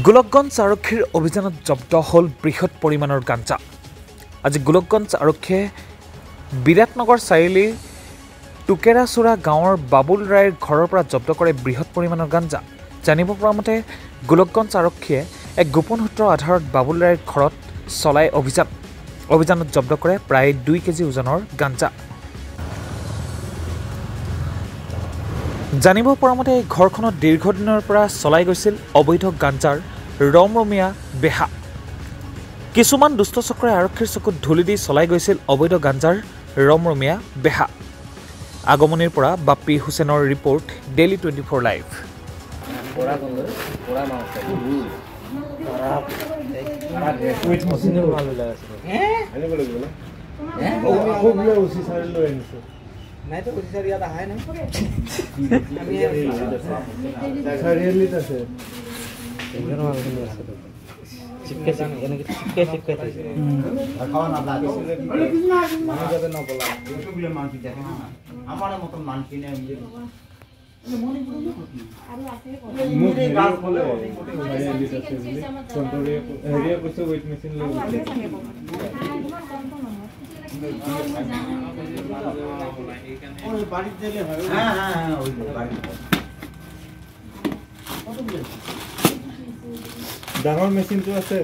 গোলকগঞ্জ আৰক্ষীৰ অভিযানত জব্দ হ'ল বৃহৎ পৰিমাণৰ গাঞ্জা। আজি গোলকগঞ্জ আৰক্ষীয়ে বিৰাটনগৰ চাৰিআলিৰ টুকেৰাচোৰা গাঁৱৰ বাবুল ৰায়ৰ ঘৰৰ পৰা জব্দ কৰে বৃহৎ পৰিমাণৰ গাঞ্জা। জানিব পৰা মতে গোলকগঞ্জ আৰক্ষীয়ে এক গোপন সূত্ৰৰ আধাৰত বাবুল ৰায়ৰ ঘৰত চলাই অভিযানত জব্দ কৰে প্ৰায় 2 কেজি ওজনৰ গাঞ্জা। জানিব পৰা মতে এই ঘৰখনত দীৰ্ঘদিনৰ পৰা চলাই গৈছিল অবৈধ গাঞ্জাৰ ৰমৰমীয়া বেহা। কিছুমান দুষ্ট চক্ৰই আৰক্ষীৰ চকুত ধূলি দি চলাই গৈছিল অবৈধ গাঞ্জাৰ ৰমৰমীয়া বেহা। আগমনিৰ পৰা বাপ্পী হুছেইনৰ ৰিপৰ্ট, ডেইলি 24 লাইভ। নাই তো উঠি ইয়াত আহাই নাই চাৰিআলিত আছে ডাঙৰ মেচিনটো আছে।